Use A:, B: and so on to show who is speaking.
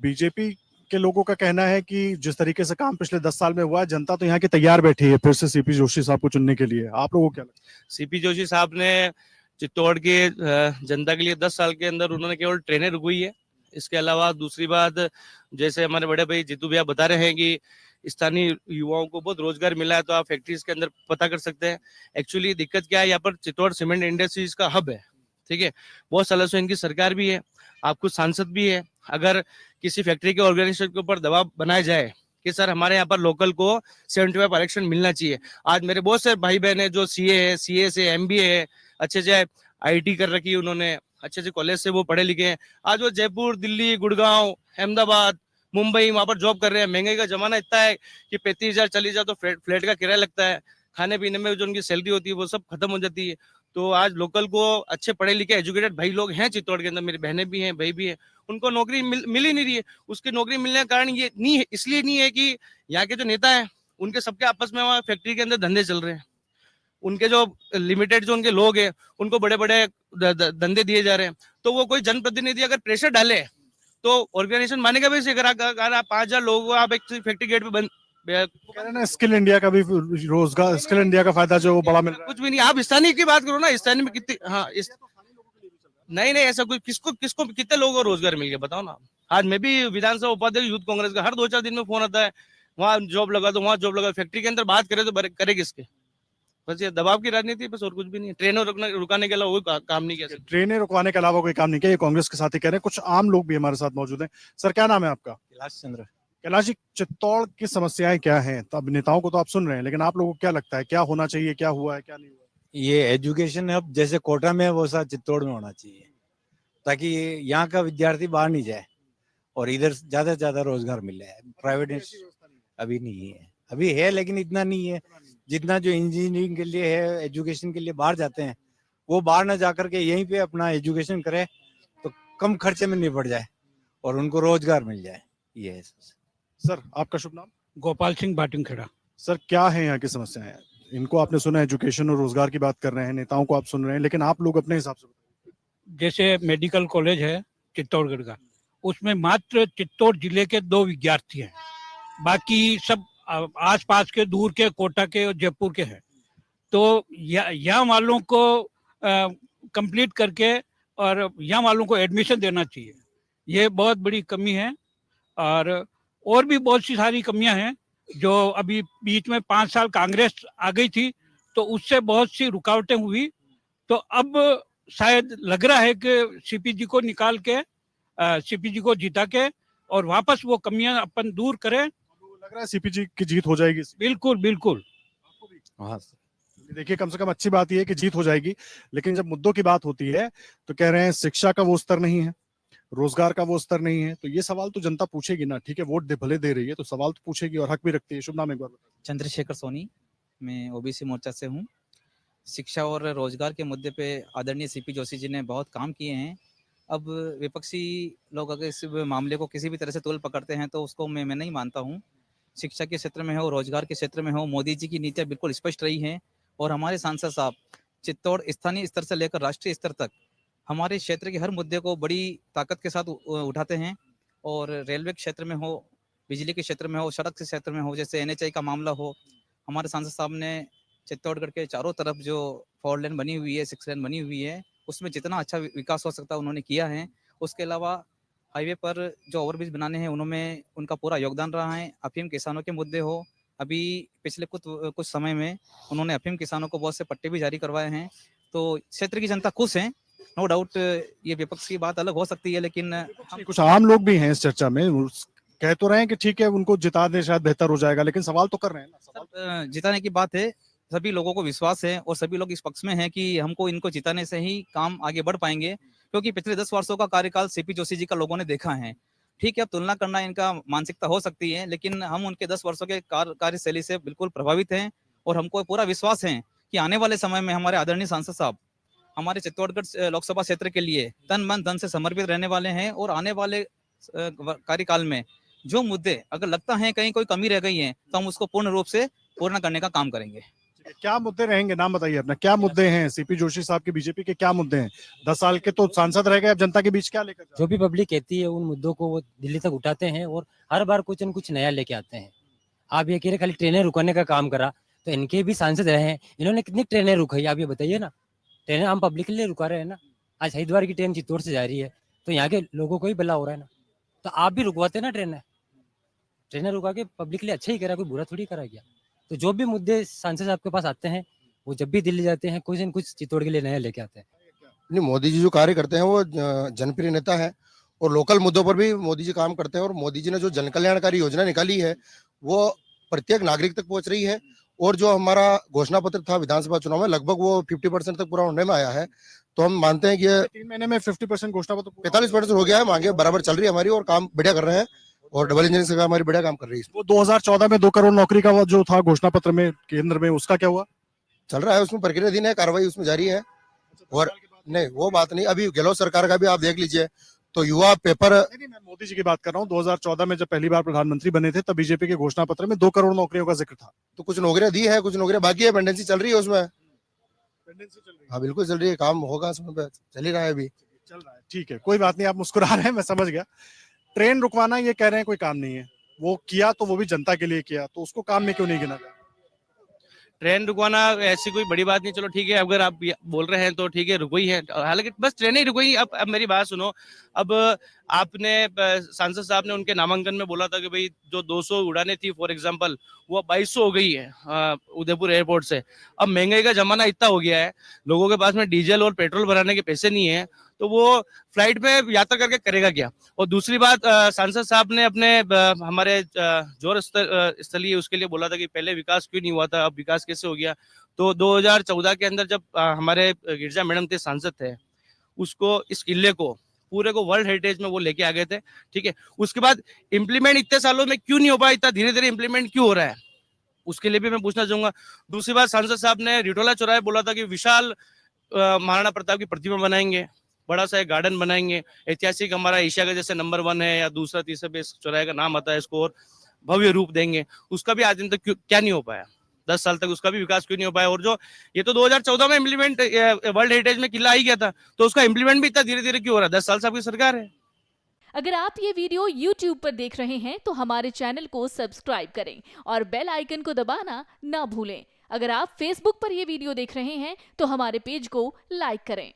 A: BJP के लोगों का कहना है कि जिस तरीके से काम पिछले 10 साल में हुआ है, जनता तो यहाँ की तैयार बैठी है फिर से सीपी जोशी साहब को चुनने के लिए। आप लोगों को क्या लगता है?
B: सीपी जोशी साहब ने चित्तौड़ के जनता के लिए 10 साल के अंदर उन्होंने केवल ट्रेनें रुकवाई है। इसके अलावा दूसरी बात, जैसे हमारे बड़े भाई जीतू भैया बता रहे हैं कि स्थानीय युवाओं को बहुत रोजगार मिला है, तो आप फैक्ट्रीज के अंदर पता कर सकते हैं। एक्चुअली दिक्कत क्या है, यहाँ पर चित्तौड़ सीमेंट इंडस्ट्रीज का हब है, ठीक है। बहुत सालों से इनकी सरकार भी है, आप कुछ सांसद भी है। अगर किसी फैक्ट्री के ऑर्गेनाइजेशन के ऊपर दबाव बनाया जाए कि सर हमारे यहाँ पर लोकल को 75 आरक्षण मिलना चाहिए। आज मेरे बहुत से भाई बहन है जो सीए है, सीए से एमबीए है, अच्छे से आईटी कर रखी है उन्होंने, अच्छे से कॉलेज से वो पढ़े लिखे हैं। आज वो जयपुर, दिल्ली, गुड़गांव, अहमदाबाद, मुंबई वहां पर जॉब कर रहे हैं। महंगाई का जमाना इतना है कि 35,000 40,000 तो फ्लैट का किराया लगता है। खाने पीने में जो उनकी सैलरी होती है वो सब खत्म हो जाती है। तो आज लोकल को अच्छे पढ़े लिखे एजुकेटेड भाई लोग हैं चित्तौड़ के अंदर, मेरी बहनें भी हैं, भाई भी हैं, उनको नौकरी मिल ही नहीं रही है। उसकी नौकरी मिलने का कारण ये नहीं है, इसलिए नहीं है कि यहाँ के जो नेता है उनके सबके आपस में वहाँ फैक्ट्री के अंदर धंधे चल रहे हैं। उनके जो लिमिटेड जो उनके लोग हैं उनको बड़े बड़े धंधे दिए जा रहे हैं। तो वो कोई जनप्रतिनिधि अगर प्रेशर डाले तो ऑर्गेनाइजेशन मानेगा भी। अगर आप 5,000 लोगों को आप एक फैक्ट्री गेट पे बंद
A: कह रहे हैं ना, स्किल इंडिया का भी रोजगार, स्किल इंडिया का फायदा जो वो बड़ा मिल रहा है।
B: कुछ भी नहीं। आप स्थानीय की बात करो ना, स्थानीय में कितनी, हाँ नहीं नहीं, ऐसा कुछ किसको किसको कितने लोगों को रोजगार मिल गया बताओ ना। आज मैं भी विधानसभा उपाध्यक्ष यूथ कांग्रेस का, हर 2-4 दिन में फोन आता है, वहाँ जॉब लगा दो, वहाँ जॉब लगा। फैक्ट्री के अंदर बात करे तो करे किसके? बस ये दबाव की राजनीति, बस और कुछ भी नहीं है। ट्रेनों रुकाने के अलावा कोई काम नहीं किया।
A: ट्रेनें रुकवाने के अलावा कोई काम नहीं किया, ये कांग्रेस के साथ ही कह रहे हैं। कुछ आम लोग भी हमारे साथ मौजूद हैं। सर, क्या नाम है आपका?
C: कैलाश चंद्र।
A: कैलाश जी, चित्तौड़ की समस्याएं क्या हैं? तो अब नेताओं को तो आप सुन रहे हैं, लेकिन आप लोगों को क्या लगता है, क्या होना चाहिए, क्या हुआ है, क्या नहीं हुआ?
C: ये एजुकेशन अब जैसे कोटा में है वो सा चित्तौड़ में होना चाहिए, ताकि यहाँ का विद्यार्थी बाहर नहीं जाए और इधर ज्यादा से ज्यादा रोजगार मिले। प्राइवेट अभी नहीं है, अभी है लेकिन इतना नहीं है जितना जो इंजीनियरिंग के लिए है, एजुकेशन के लिए बाहर जाते हैं, वो बाहर ना जाकर के यहीं पे अपना एजुकेशन करे तो कम खर्चे में निपट जाए और उनको रोजगार मिल जाए। ये है।
A: सर, आपका शुभ नाम?
D: गोपाल सिंह बाटिंगखेड़ा।
A: सर, क्या है यहाँ की समस्याएं? इनको आपने सुना, एजुकेशन और रोजगार की बात कर रहे हैं, नेताओं को आप सुन रहे हैं, लेकिन आप लोग अपने हिसाब से बताइए।
D: जैसे मेडिकल कॉलेज है चित्तौड़गढ़ का, उसमें मात्र चित्तौड़ जिले के 2 विद्यार्थी हैं, बाकी सब आसपास के, दूर के, कोटा के और जयपुर के हैं। तो यहाँ वालों को कंप्लीट करके और यहाँ वालों को एडमिशन देना चाहिए। ये बहुत बड़ी कमी है। और भी बहुत सी सारी कमियां हैं जो अभी बीच में 5 साल कांग्रेस आ गई थी तो उससे बहुत सी रुकावटें हुई। तो अब शायद लग रहा है कि सीपी जी को निकाल के, सीपी जी को जिता के और वापस वो कमियां अपन दूर करें।
A: लग रहा है सीपी जी की जीत हो जाएगी?
D: बिल्कुल बिल्कुल।
C: हाँ,
A: देखिए, कम से कम अच्छी बात यह है कि जीत हो जाएगी, लेकिन जब मुद्दों की बात होती है तो कह रहे हैं शिक्षा का वो स्तर नहीं है, रोजगार का वो स्तर नहीं है। तो ये सवाल तो जनता पूछेगी ना, ठीक है, वोट भले दे रही है तो सवाल तो पूछेगी और हक भी रखती है। शुभ नाम एक बार बताइए।
E: चंद्रशेखर सोनी, मैं ओबीसी मोर्चा से हूँ। शिक्षा और रोजगार के मुद्दे पे आदरणीय सीपी जोशी जी ने बहुत काम किए हैं। अब विपक्षी लोग अगर इस मामले को किसी भी तरह से तूल पकड़ते हैं तो उसको मैं नहीं मानता हूँ। शिक्षा के क्षेत्र में हो, रोजगार के क्षेत्र में हो, मोदी जी की नीतियाँ बिल्कुल स्पष्ट रही हैं और हमारे सांसद साहब चित्तौड़ स्थानीय स्तर से लेकर राष्ट्रीय स्तर तक हमारे क्षेत्र के हर मुद्दे को बड़ी ताकत के साथ उठाते हैं। और रेलवे क्षेत्र में हो, बिजली के क्षेत्र में हो, सड़क के क्षेत्र में हो, जैसे एनएचआई का मामला हो, हमारे सांसद साहब ने चित्तौड़गढ़ के चारों तरफ जो 4 लेन बनी हुई है, 6 लेन बनी हुई है, उसमें जितना अच्छा विकास हो सकता है उन्होंने किया है। उसके अलावा हाईवे पर जो ओवरब्रिज बनाने हैं उनमें उनका पूरा योगदान रहा है। अफीम किसानों के मुद्दे हो, अभी पिछले कुछ समय में उन्होंने अफीम किसानों को बहुत से पट्टे भी जारी करवाए हैं। तो क्षेत्र की जनता खुश है, नो डाउट। ये विपक्ष की बात अलग हो सकती है, लेकिन
A: कुछ आम लोग भी हैं इस चर्चा में, कह तो रहे हैं कि ठीक है उनको जिता दे शायद बेहतर हो जाएगा, लेकिन सवाल तो कर रहे हैं ना।
E: सवाल जिताने की बात है, सभी लोगों को विश्वास है और सभी लोग इस पक्ष में हैं कि हमको इनको जिताने से ही काम आगे बढ़ पाएंगे, क्योंकि पिछले 10 वर्षों का कार्यकाल सीपी जोशी जी का लोगों ने देखा है। ठीक है, अब तुलना करना इनका मानसिकता हो सकती है, लेकिन हम उनके 10 वर्षों के कार्यशैली से बिल्कुल प्रभावित हैं और हमको पूरा विश्वास है कि आने वाले समय में हमारे आदरणीय सांसद साहब हमारे चित्तौड़गढ़ लोकसभा क्षेत्र के लिए तन मन धन से समर्पित रहने वाले हैं और आने वाले कार्यकाल में जो मुद्दे अगर लगता है कहीं कोई कमी रह गई है तो हम उसको पूर्ण रूप से पूर्ण करने का काम करेंगे।
A: क्या मुद्दे रहेंगे, नाम बताइए अपना, क्या मुद्दे हैं सीपी जोशी साहब के, बीजेपी के क्या मुद्दे हैं? 10 साल के तो सांसद रह गए, अब जनता के बीच क्या लेकर जा
F: जो भी पब्लिक कहती है उन मुद्दों को वो दिल्ली तक उठाते हैं और हर बार कुछ न कुछ नया लेके आते हैं। आप ये कह रहे खाली ट्रेनें रुकने का काम करा, तो इनके भी सांसद रहे हैं, इन्होंने कितनी ट्रेनें रुकाई आप ये बताइए ना। ट्रेनें हम पब्लिक के लिए रुका रहे हैं ना। आज हरिद्वार की ट्रेन चित्तौड़ से जा रही है तो यहाँ के लोगों को ही भला हो रहा है ना। तो आप भी रुकवाते ना ट्रेनें रुका के पब्लिक के लिए अच्छा ही करा, कोई बुरा थोड़ी करा गया। तो जो भी मुद्दे सांसद साहब के पास आते हैं वो जब भी दिल्ली जाते हैं कुछ न कुछ चित्तौड़ के लिए नया लेके आते हैं।
G: नहीं, मोदी जी जो कार्य करते हैं वो जनप्रिय नेता है और लोकल मुद्दों पर भी मोदी जी काम करते हैं। और मोदी जी ने जो जन कल्याणकारी योजना निकाली है वो प्रत्येक नागरिक तक पहुंच रही है। और जो हमारा घोषणा पत्र था विधानसभा चुनाव में, लगभग वो 50% तक पूरा होने में आया है। तो हम मानते हैं कि
A: 3 महीने में 50% घोषणा पत्र
G: 45% हो गया है। मांगे बराबर चल रही है हमारी और काम बढ़िया कर रहे हैं और डबल इंजन से हमारी बढ़िया काम कर रही है।
A: वो 2014 में 2 करोड़ नौकरी का वो जो था घोषणा पत्र में केंद्र में, उसका क्या हुआ?
G: चल रहा है, उसमें प्रक्रियाधीन है, कार्रवाई उसमें जारी है। और नहीं, वो बात नहीं, अभी गहलोत सरकार का भी आप देख लीजिए तो युवा पेपर।
A: नहीं, मैं मोदी जी की बात कर रहा हूँ। 2014 में जब पहली बार प्रधानमंत्री बने थे तब बीजेपी के घोषणा पत्र में 2 करोड़ नौकरियों का जिक्र था।
G: तो कुछ नौकरियां दी है, कुछ नौकरियां बाकी है, पेंडेंसी चल रही है उसमें। हाँ बिल्कुल चल रही है, काम होगा, समय पे चल ही रहा है अभी।
A: चल रहा है, ठीक है, कोई बात नहीं, आप मुस्कुरा रहे हैं, मैं समझ गया। ट्रेन रुकवाना ये कह रहे हैं कोई काम नहीं है, वो किया तो वो भी जनता के लिए किया, तो उसको काम में क्यों नहीं गिना जाए?
B: ट्रेन रुकवाना ऐसी कोई बड़ी बात नहीं, चलो ठीक है, अगर आप बोल रहे हैं तो ठीक है, रुकोई है, हालांकि बस ट्रेनें ही रुकोई। अब मेरी बात सुनो, अब आपने सांसद साहब ने उनके नामांकन में बोला था कि भाई जो 200 उड़ानें थी फॉर एग्जांपल वो 2200 हो गई है उदयपुर एयरपोर्ट से। अब महंगाई का जमाना इतना हो गया है, लोगों के पास में डीजल और पेट्रोल भराने के पैसे नहीं है, तो वो फ्लाइट में यात्रा करके करेगा क्या? और दूसरी बात, सांसद साहब ने अपने हमारे जोर स्थलीय उसके लिए बोला था कि पहले विकास क्यों नहीं हुआ था, अब विकास कैसे हो गया। तो 2014 के अंदर जब हमारे गिरजा मैडम थे, सांसद थे, उसको इस किले को पूरे को वर्ल्ड हेरिटेज में वो लेके आ गए थे, ठीक है। उसके बाद इम्प्लीमेंट इतने सालों में क्यों नहीं हो पाया, इतना धीरे धीरे इम्प्लीमेंट क्यों हो रहा है, उसके लिए भी मैं पूछना चाहूंगा। दूसरी बात, सांसद साहब ने रिटोला चौराहे बोला था कि विशाल महाराणा प्रताप की प्रतिमा बनाएंगे, बड़ा सा एक गार्डन बनाएंगे, ऐतिहासिक हमारा एशिया का जैसे नंबर 1 है या दूसरा तीसरा भी इस चौराहे का नाम आता है, इसको और भव्य रूप देंगे। उसका भी आज दिन तक क्या नहीं हो पाया, 10 साल तक उसका भी विकास क्यों नहीं हो पाया? और जो ये तो 2014 में इम्प्लीमेंट वर्ल्ड हेरिटेज में किला आई गया था, तो उसका इम्प्लीमेंट भी इतना धीरे धीरे क्यों हो रहा है? 10 साल से आपकी सरकार है।
H: अगर आप ये वीडियो YouTube पर देख रहे हैं तो हमारे चैनल को सब्सक्राइब करें और बेल आइकन को दबाना ना भूलें। अगर आप Facebook पर ये वीडियो देख रहे हैं तो हमारे पेज को लाइक करें।